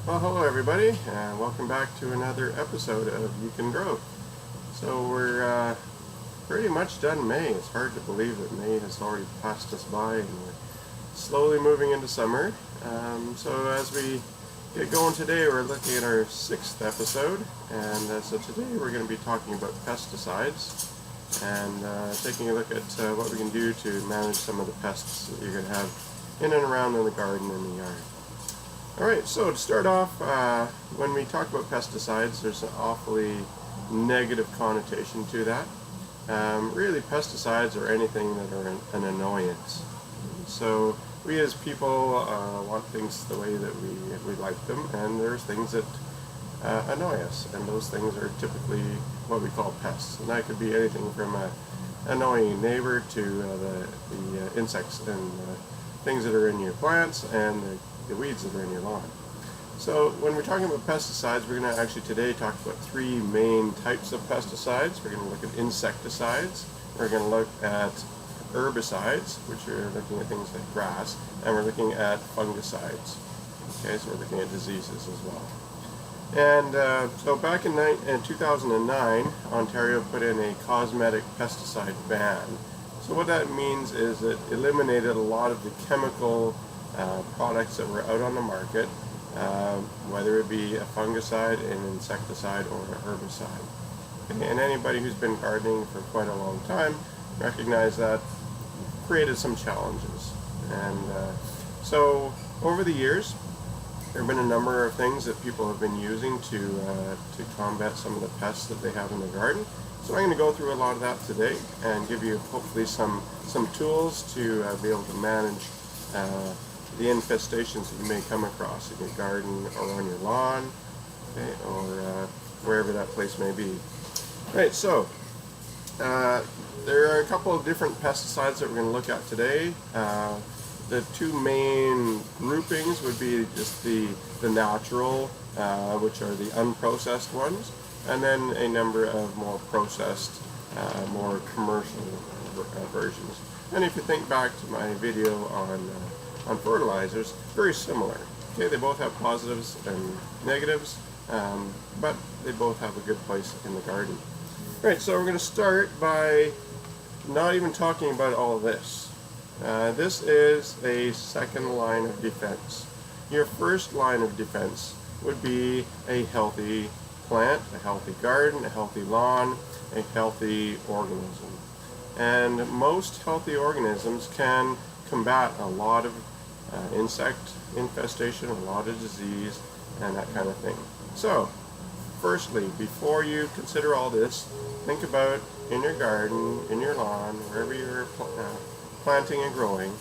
Well, hello everybody, and welcome back to another episode of You Can Grow. So we're pretty much done May. It's hard to believe that May has already passed us by, and we're slowly moving into summer. So as we get going today, we're looking at our 6th episode, and so today we're going to be talking about pesticides and taking a look at what we can do to manage some of the pests that you're going to have in and around in the garden and the yard. Alright, so to start off, when we talk about pesticides, there's an awfully negative connotation to that. Really, pesticides are anything that are an annoyance. So we as people want things the way that we like them, and there's things that annoy us, and those things are typically what we call pests. And that could be anything from an annoying neighbor to the insects and things that are in your plants and the weeds that are in your lawn. So when we're talking about pesticides, we're going to actually today talk about 3 main types of pesticides. We're going to look at insecticides, we're going to look at herbicides, which are looking at things like grass, and we're looking at fungicides. Okay, so we're looking at diseases as well. And so back in 2009, Ontario put in a cosmetic pesticide ban. So what that means is it eliminated a lot of the chemical products that were out on the market, whether it be a fungicide, an insecticide, or an herbicide. Okay, and anybody who's been gardening for quite a long time recognize that created some challenges. And so over the years, there have been a number of things that people have been using to combat some of the pests that they have in the garden. So I'm going to go through a lot of that today and give you hopefully some tools to be able to manage the infestations that you may come across in your garden or on your lawn, okay, or wherever that place may be. Right, so there are a couple of different pesticides that we're going to look at today. The 2 main groupings would be just the natural, which are the unprocessed ones, and then a number of more processed, more commercial versions. And if you think back to my video on fertilizers, very similar. Okay, they both have positives and negatives, but they both have a good place in the garden. Right, so we're going to start by not even talking about all of this. This is a second line of defense. Your first line of defense would be a healthy plant, a healthy garden, a healthy lawn, a healthy organism. And most healthy organisms can combat a lot of insect infestation, a lot of disease, and that kind of thing. So, firstly, before you consider all this, think about in your garden, in your lawn, wherever you're planting and growing,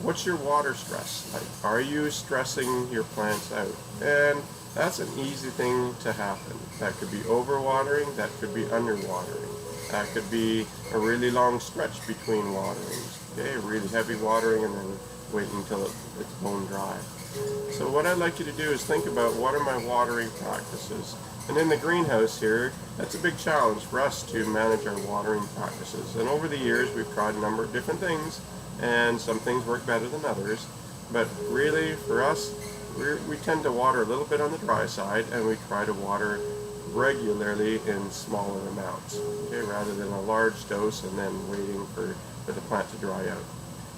what's your water stress like? Are you stressing your plants out? And that's an easy thing to happen. That could be overwatering, that could be underwatering. That could be a really long stretch between waterings. Okay, really heavy watering and then waiting until it's bone dry. So what I'd like you to do is think about what are my watering practices. And in the greenhouse here, that's a big challenge for us to manage our watering practices. And over the years, we've tried a number of different things, and some things work better than others. But really, for us, we tend to water a little bit on the dry side, and we try to water regularly in smaller amounts, okay, rather than a large dose and then waiting for the plant to dry out.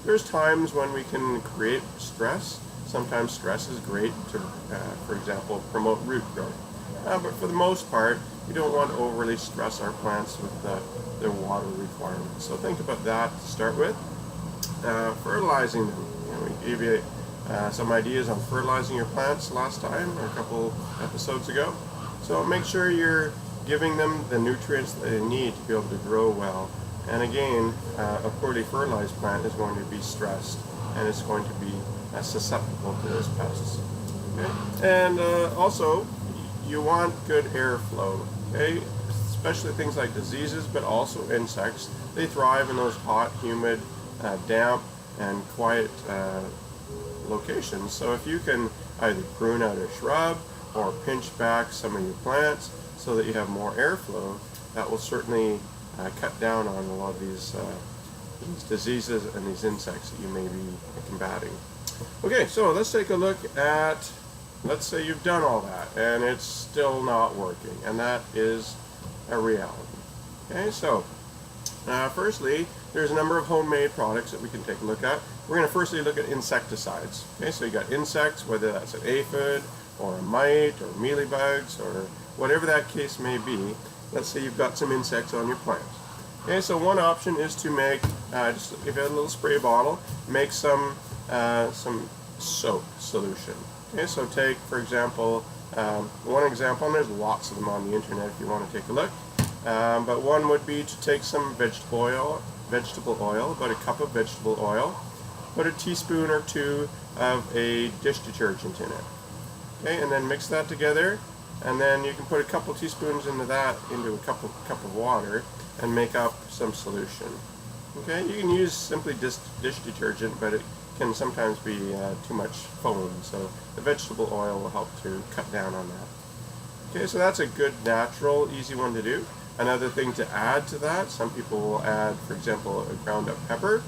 There's times when we can create stress. Sometimes stress is great to, for example, promote root growth. But for the most part, we don't want to overly stress our plants with their water requirements. So think about that to start with. Fertilizing them. We gave you some ideas on fertilizing your plants last time, or a couple episodes ago. So make sure you're giving them the nutrients that they need to be able to grow well. And again, a poorly fertilized plant is going to be stressed, and it's going to be susceptible to those pests. Okay? And also, you want good airflow. Okay? Especially things like diseases, but also insects. They thrive in those hot, humid, damp, and quiet locations. So if you can either prune out a shrub or pinch back some of your plants so that you have more airflow, that will certainly cut down on a lot of these diseases and these insects that you may be combating. Okay, so let's take a look at let's say you've done all that and it's still not working, and that is a reality. Okay, so firstly, there's a number of homemade products that we can take a look at. We're going to firstly look at insecticides. Okay, so you got insects, whether that's an aphid or a mite or mealybugs or whatever that case may be. Let's say you've got some insects on your plants. Okay, so one option is to make, just if you have a little spray bottle, make some soap solution. Okay, so take, for example, one example, and there's lots of them on the internet if you want to take a look, but one would be to take some vegetable oil, about a cup of vegetable oil, put a teaspoon or two of a dish detergent in it. Okay, and then mix that together, and then you can put a couple teaspoons into a cup of water, and make up some solution. Okay, you can use simply dish detergent, but it can sometimes be too much foam, so the vegetable oil will help to cut down on that. Okay, so that's a good, natural, easy one to do. Another thing to add to that, some people will add, for example, a ground up pepper.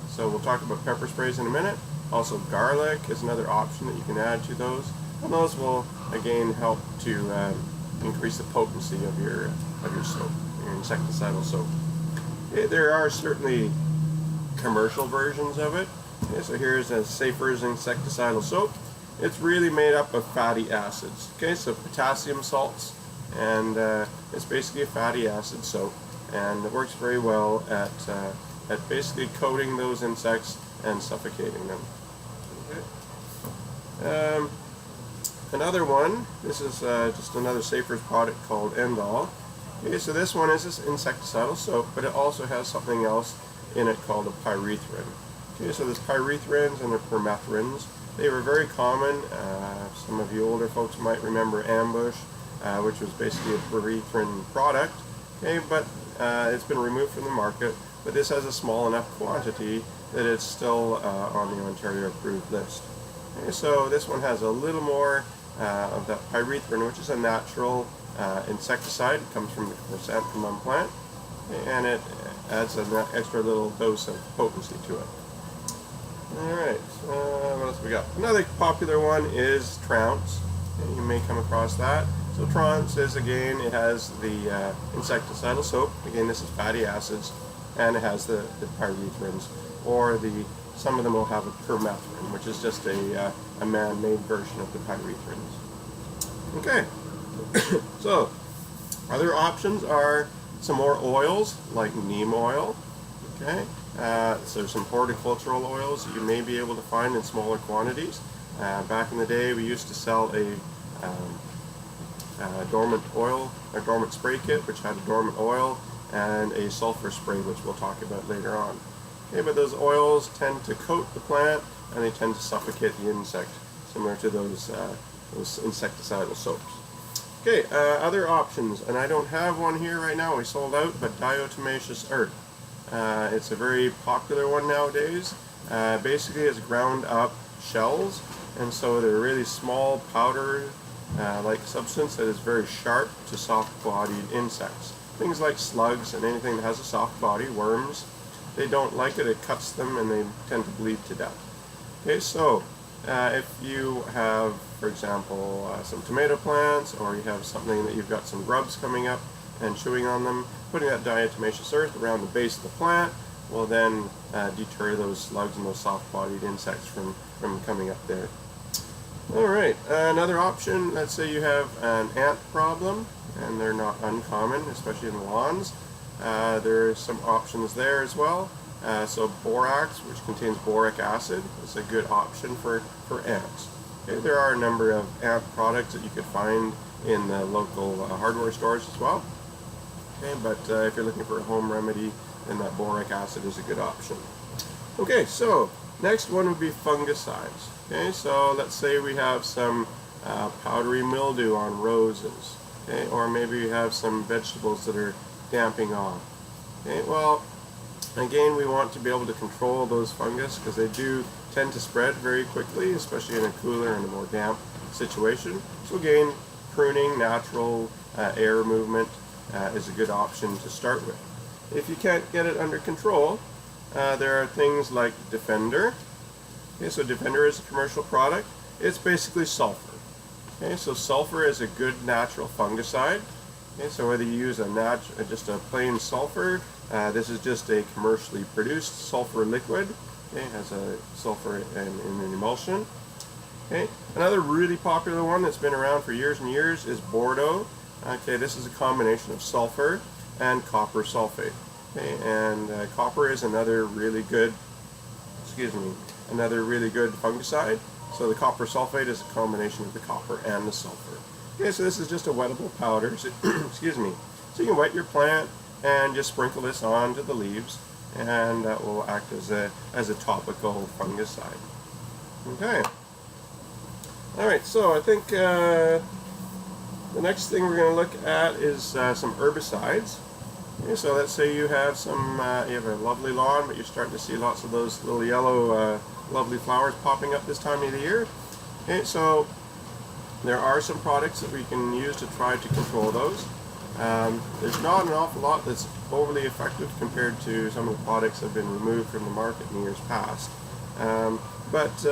So we'll talk about pepper sprays in a minute. Also, garlic is another option that you can add to those, and those will again help to increase the potency of your soap, your insecticidal soap. Okay, there are certainly commercial versions of it. Okay, so here's a Safer's insecticidal soap. It's really made up of fatty acids. Okay, so potassium salts, and it's basically a fatty acid soap, and it works very well at basically coating those insects and suffocating them. Okay. Another one, this is just another Safer's product called Endol. Okay, so this one is this insecticidal soap, but it also has something else in it called a pyrethrin. Okay, so there's pyrethrins and the permethrins. They were very common. Some of you older folks might remember Ambush, which was basically a pyrethrin product. Okay, but it's been removed from the market. But this has a small enough quantity that it's still on the Ontario approved list. Okay, so this one has a little more of that pyrethrin, which is a natural insecticide. It comes from the chrysanthemum plant, and it adds an extra little dose of potency to it. Alright, what else we got? Another popular one is Trounce. And you may come across that. So Trounce is, again, it has the insecticidal soap. Again, this is fatty acids, and it has the pyrethrins, or some of them will have a permethrin, which is just a man-made version of the pyrethrins. Okay, so other options are some more oils like neem oil. Okay, so some horticultural oils that you may be able to find in smaller quantities. Back in the day, we used to sell a dormant oil, a dormant spray kit, which had a dormant oil and a sulfur spray, which we'll talk about later on. Okay, but those oils tend to coat the plant, and they tend to suffocate the insect, similar to those insecticidal soaps. Okay, other options, and I don't have one here right now, we sold out, but diatomaceous earth. It's a very popular one nowadays. Basically, it's ground up shells, and so they're really small powder like substance that is very sharp to soft-bodied insects. Things like slugs and anything that has a soft body, worms, they don't like it, it cuts them and they tend to bleed to death. Okay, so if you have, for example, some tomato plants, or you have something that you've got some grubs coming up and chewing on them, putting that diatomaceous earth around the base of the plant will then deter those slugs and those soft-bodied insects from coming up there. Alright, another option, let's say you have an ant problem, and they're not uncommon, especially in the lawns. There are some options there as well. So borax, which contains boric acid, is a good option for ants. Okay, there are a number of ant products that you could find in the local hardware stores as well. Okay, but if you're looking for a home remedy, then that boric acid is a good option. Okay, so next one would be fungicides. Okay, so let's say we have some powdery mildew on roses. Okay, or maybe you have some vegetables that are damping off. Okay, well, again, we want to be able to control those fungus because they do tend to spread very quickly, especially in a cooler and a more damp situation. So again, pruning, natural air movement is a good option to start with. If you can't get it under control, there are things like Defender. Okay, so Defender is a commercial product. It's basically sulfur. Okay, so sulfur is a good natural fungicide. Okay, so whether you use just a plain sulfur, this is just a commercially produced sulfur liquid. Okay, it has a sulfur in an emulsion. Okay, another really popular one that's been around for years and years is Bordeaux. Okay, this is a combination of sulfur and copper sulfate. Okay, and copper is another really good, another really good fungicide. So the copper sulfate is a combination of the copper and the sulfur. Okay, so this is just a wettable powder. So, excuse me. So you can wet your plant and just sprinkle this onto the leaves, and that will act as a topical fungicide. Okay. All right. So I think the next thing we're going to look at is some herbicides. Okay, so let's say you have you have a lovely lawn, but you're starting to see lots of those little yellow lovely flowers popping up this time of the year. Okay, so there are some products that we can use to try to control those. There's not an awful lot that's overly effective compared to some of the products that have been removed from the market in years past. But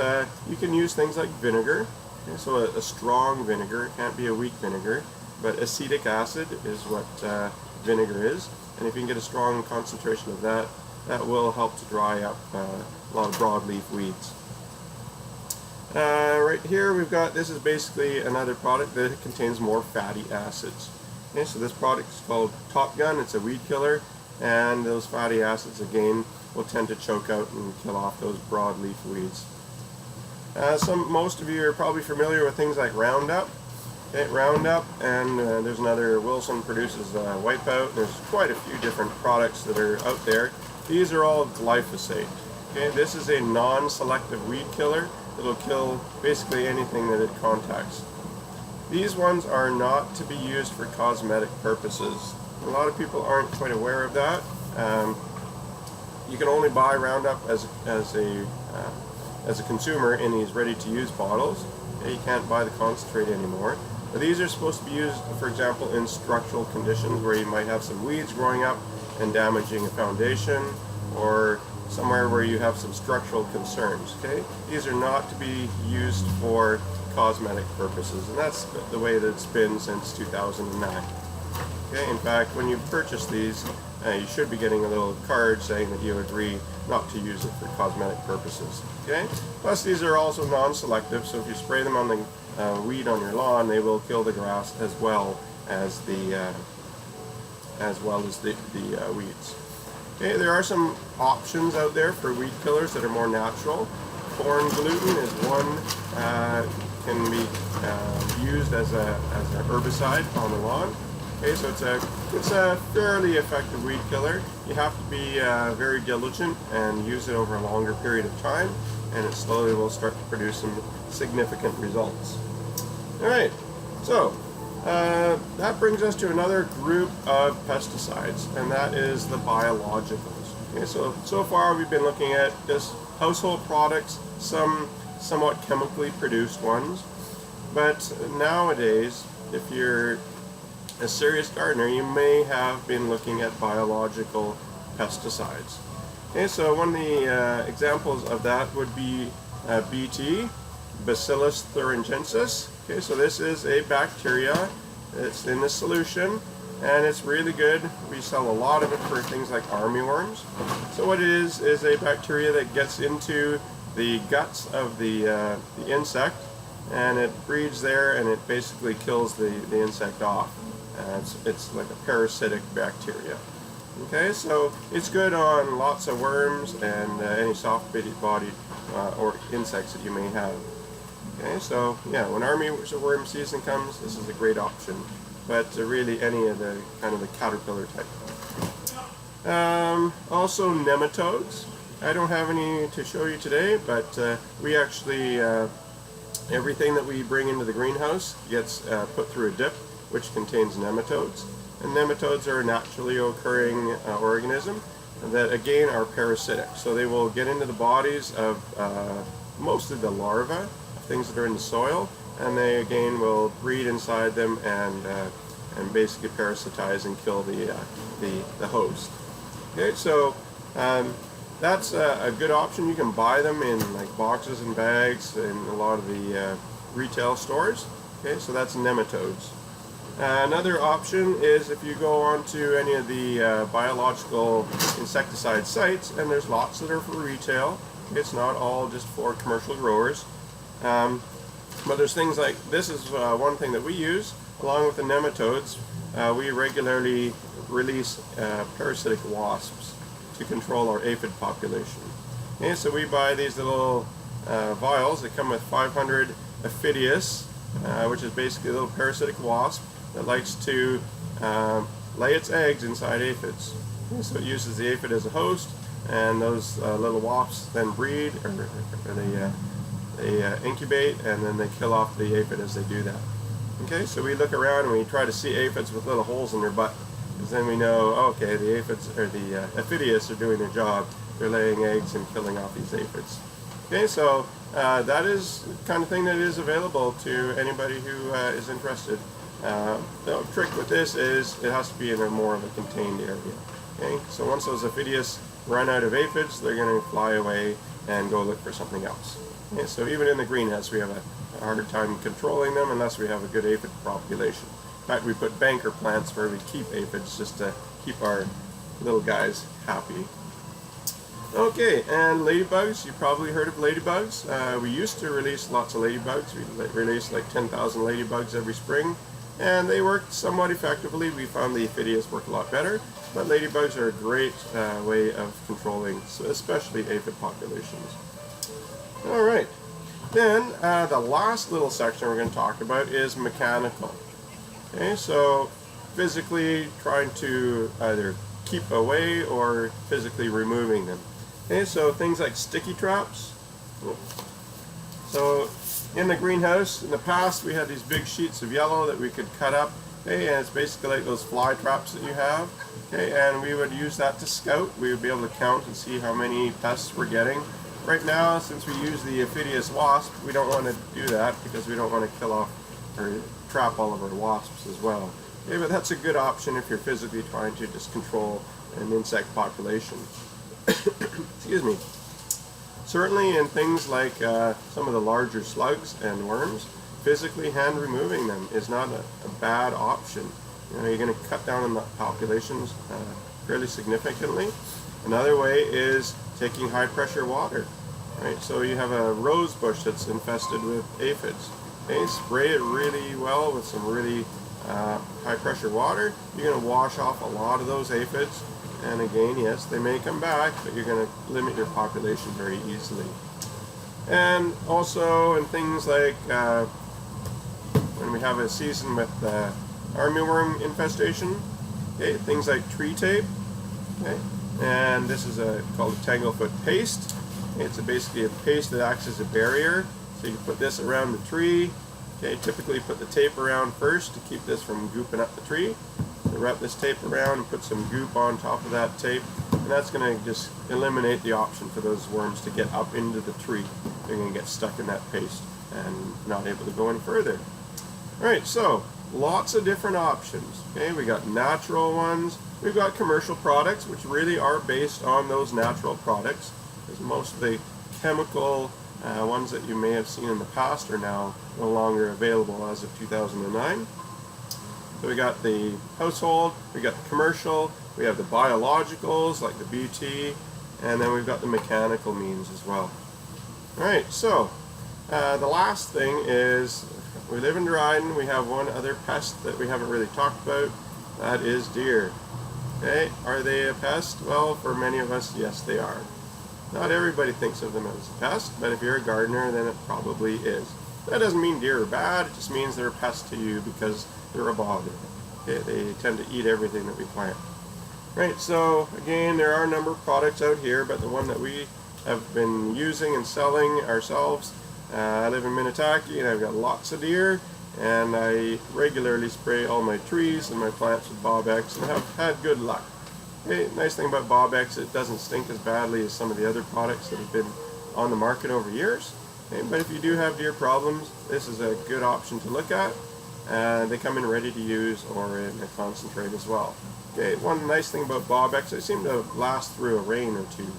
you can use things like vinegar. Okay, so a strong vinegar, it can't be a weak vinegar, but acetic acid is what vinegar is. And if you can get a strong concentration of that, that will help to dry up a lot of broadleaf weeds. Right here we've got, this is basically another product that contains more fatty acids. Okay, so this product is called Top Gun. It's a weed killer, and those fatty acids again will tend to choke out and kill off those broadleaf weeds. Most of you are probably familiar with things like Roundup. Okay, Roundup, and there's another, Wilson produces Wipeout. There's quite a few different products that are out there. These are all glyphosate. Okay, this is a non-selective weed killer. It'll kill basically anything that it contacts. These ones are not to be used for cosmetic purposes. A lot of people aren't quite aware of that. You can only buy Roundup as a consumer in these ready-to-use bottles. Okay, you can't buy the concentrate anymore. But these are supposed to be used, for example, in structural conditions where you might have some weeds growing up and damaging a foundation, or somewhere where you have some structural concerns. Okay, these are not to be used for cosmetic purposes, and that's the way that it's been since 2009. Okay, in fact, when you purchase these, you should be getting a little card saying that you agree not to use it for cosmetic purposes. Okay, plus these are also non-selective, so if you spray them on the weed on your lawn, they will kill the grass as well as the weeds. Okay, there are some options out there for weed killers that are more natural. Corn gluten is one, can be used as an herbicide on the lawn. Okay, so it's a fairly effective weed killer. You have to be very diligent and use it over a longer period of time, and it slowly will start to produce some significant results. All right, so that brings us to another group of pesticides, and that is the biologicals. Okay, so far we've been looking at just household products, some somewhat chemically produced ones, but nowadays, if you're a serious gardener, you may have been looking at biological pesticides. Okay, so one of the examples of that would be BT, Bacillus thuringiensis. Okay, so this is a bacteria. It's in the solution, and it's really good. We sell a lot of it for things like armyworms. So what it is a bacteria that gets into the guts of the insect, and it breeds there, and it basically kills the insect off. It's like a parasitic bacteria. Okay, so it's good on lots of worms and any soft-bodied or insects that you may have. Okay, so yeah, when armyworm season comes, this is a great option. But really, any of the kind of the caterpillar type. Also nematodes. I don't have any to show you today, but we actually everything that we bring into the greenhouse gets put through a dip, which contains nematodes. And nematodes are a naturally occurring organism that again are parasitic. So they will get into the bodies of mostly the larvae, things that are in the soil, and they again will breed inside them and basically parasitize and kill the host. Okay, so that's a good option. You can buy them in like boxes and bags in a lot of the retail stores. Okay, so that's nematodes. Another option is if you go onto any of the biological insecticide sites, and there's lots that are for retail. It's not all just for commercial growers. But there's things like, this is one thing that we use, along with the nematodes. We regularly release parasitic wasps to control our aphid population. Okay, so we buy these little vials that come with 500 Aphidius, which is basically a little parasitic wasp that likes to lay its eggs inside aphids. Okay, so it uses the aphid as a host, and those little wasps then breed, or they incubate, and then they kill off the aphid as they do that. Okay, so we look around and we try to see aphids with little holes in their butt, because then we know, okay, the aphids, or the Aphidius are doing their job. They're laying eggs and killing off these aphids. Okay, so that is the kind of thing that is available to anybody who is interested. The trick with this is it has to be in a more of a contained area. Okay, so once those Aphidius run out of aphids, they're going to fly away and go look for something else. Okay, so even in the greenhouse, we have a harder time controlling them unless we have a good aphid population. In fact, we put banker plants where we keep aphids just to keep our little guys happy. Okay, and ladybugs, you've probably heard of ladybugs. We used to release lots of ladybugs. We released like 10,000 ladybugs every spring, and they worked somewhat effectively. We found the Aphidius work a lot better, but ladybugs are a great way of controlling, especially aphid populations. Alright, then the last little section we're going to talk about is mechanical. Okay, so physically trying to either keep away or physically removing them. Okay, so things like sticky traps. So in the greenhouse, in the past, we had these big sheets of yellow that we could cut up. Okay, and it's basically like those fly traps that you have. Okay, and we would use that to scout. We would be able to count and see how many pests we're getting. Right now, since we use the Aphidius wasp, we don't want to do that because we don't want to kill off or trap all of our wasps as well. Okay, but that's a good option if you're physically trying to just control an insect population. Excuse me. Certainly in things like some of the larger slugs and worms, physically hand removing them is not a bad option. You know, you're going to cut down on the populations fairly significantly. Another way is taking high pressure water. Right? So you have a rose bush that's infested with aphids. Okay, spray it really well with some really high pressure water. You're going to wash off a lot of those aphids. And again, yes, they may come back, but you're going to limit your population very easily. And also in things like when we have a season with armyworm infestation, okay, things like tree tape, okay, and this is called a tanglefoot paste. It's basically a paste that acts as a barrier. So you put this around the tree. Okay, typically put the tape around first to keep this from gooping up the tree. So wrap this tape around and put some goop on top of that tape, and that's going to just eliminate the option for those worms to get up into the tree. They're going to get stuck in that paste and not able to go any further. Alright, so lots of different options. Okay, we got natural ones, we've got commercial products which really are based on those natural products, because most of the chemical ones that you may have seen in the past are now no longer available as of 2009. So we got the household, we got the commercial, we have the biologicals like the BT, and then we've got the mechanical means as well. Alright, so the last thing is, we live in Dryden, we have one other pest that we haven't really talked about, that is deer. Okay, are they a pest? Well, for many of us, yes they are. Not everybody thinks of them as a pest, but if you're a gardener, then it probably is. That doesn't mean deer are bad, it just means they're a pest to you because they're a bother. Okay, they tend to eat everything that we plant. Right, so again, there are a number of products out here, but the one that we have been using and selling ourselves, I live in Minnetaki and I've got lots of deer, and I regularly spray all my trees and my plants with Bob-X and have had good luck. Okay, nice thing about Bob-X, it doesn't stink as badly as some of the other products that have been on the market over years. Okay, but if you do have deer problems, this is a good option to look at. They come in ready to use or in a concentrate as well. Okay, one nice thing about Bob-X, they seem to last through a rain or two,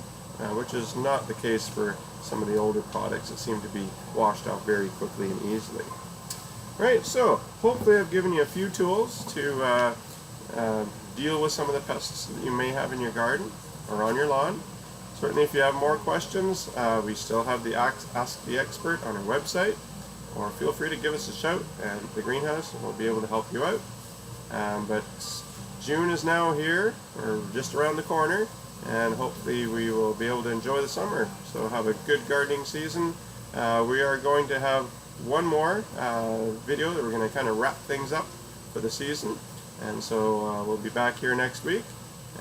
which is not the case for some of the older products that seem to be washed out very quickly and easily. Right, so hopefully I've given you a few tools to deal with some of the pests that you may have in your garden or on your lawn. Certainly if you have more questions, we still have the Ask the Expert on our website, or feel free to give us a shout at the greenhouse and we'll be able to help you out. But June is now here, or just around the corner, and hopefully we will be able to enjoy the summer. So have a good gardening season. We are going to have one more video that we're going to kind of wrap things up for the season, and so we'll be back here next week,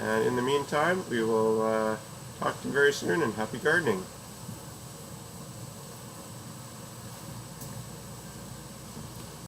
and in the meantime we will talk to you very soon, and happy gardening.